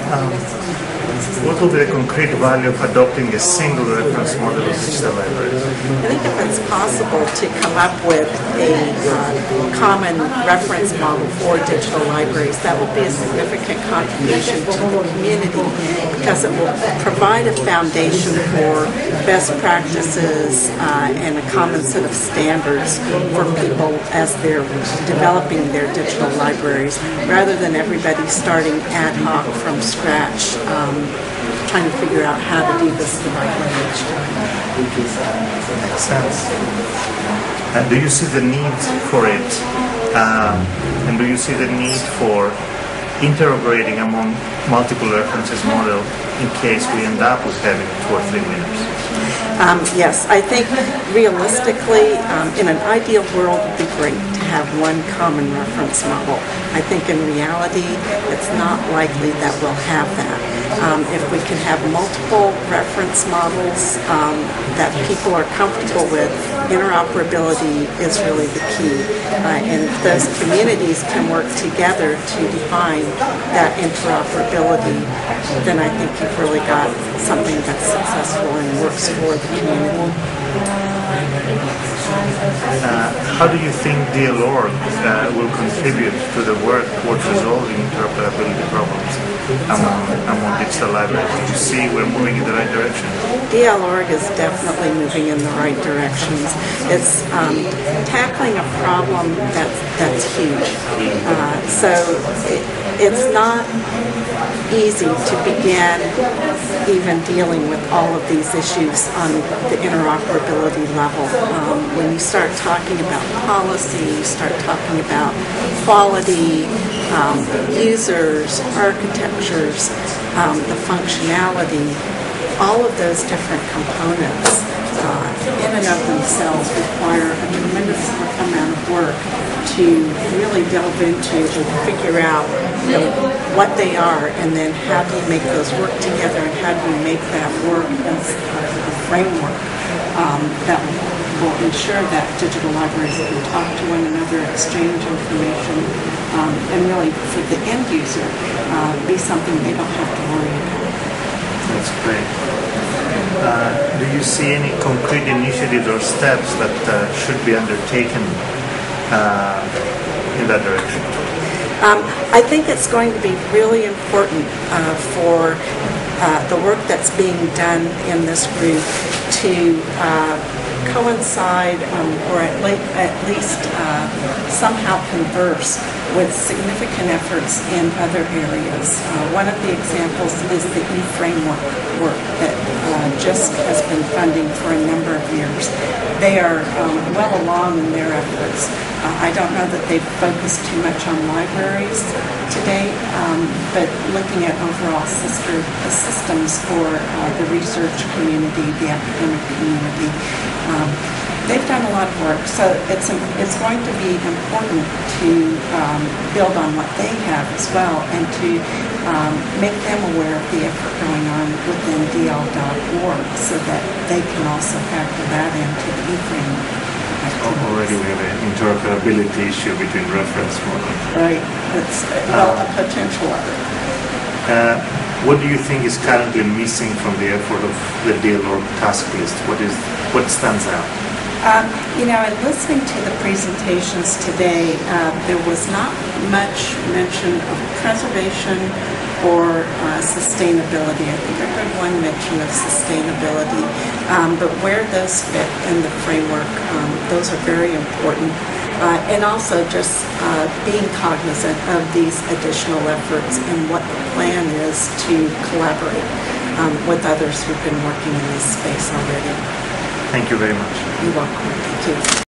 Um, what will be the concrete value of adopting a single reference model of digital libraries? I think if it's possible to come up with a common reference model for digital libraries, that will be a significant contribution to the community because it will provide a foundation for best practices and a common set of standards for people as they're developing their digital libraries, rather than everybody starting ad hoc from scratch, trying to figure out how to do this the right way each time. Makes sense. And do you see the need for it? And do you see the need for interoperating among multiple references model in case we end up with having 2 or 3 winners? Yes, I think realistically, in an ideal world, it would be great to have one common reference model. I think in reality, it's not likely that we'll have that. If we can have multiple reference models that people are comfortable with, interoperability is really the key. And if those communities can work together to define that interoperability, then I think you've really got something that's successful and works for the community. How do you think DLORG will contribute to the work towards resolving interoperability problems among digital libraries? Do you see we're moving in the right direction? DLORG is definitely moving in the right directions. It's tackling a problem that's huge. So it's not easy to begin even dealing with all of these issues on the interoperability level. When you start talking about policy, you start talking about quality, users, architectures, the functionality, all of those different components in and of themselves require a tremendous amount of work to really delve into and figure out what they are, and then how do you make those work together, and how do you make that work as a framework that will ensure that digital libraries can talk to one another, exchange information, and really for the end user be something they don't have to worry about. That's great. Do you see any concrete initiatives or steps that should be undertaken in that direction? I think it's going to be really important for the work that's being done in this group to coincide or at least somehow converse with significant efforts in other areas. One of the examples is the e-framework work that JISC has been funding for a number of years. They are well along in their efforts. I don't know that they've focused too much on libraries to date, but looking at overall systems for the research community, the academic community, they've done a lot of work. So it's going to be important to build on what they have as well, and to make them aware of the effort going on within DL.org so that they can also factor that into the e-framework. Already we have an interoperability issue between reference models. Right. It's a potential of it. What do you think is currently missing from the effort of the DLORG task list? What stands out? In listening to the presentations today, there was not much mention of preservation or sustainability. I think I heard one mention of sustainability, but where those fit in the framework, those are very important. And also just being cognizant of these additional efforts and what the plan is to collaborate with others who've been working in this space already. Thank you very much. You're welcome. Thank you.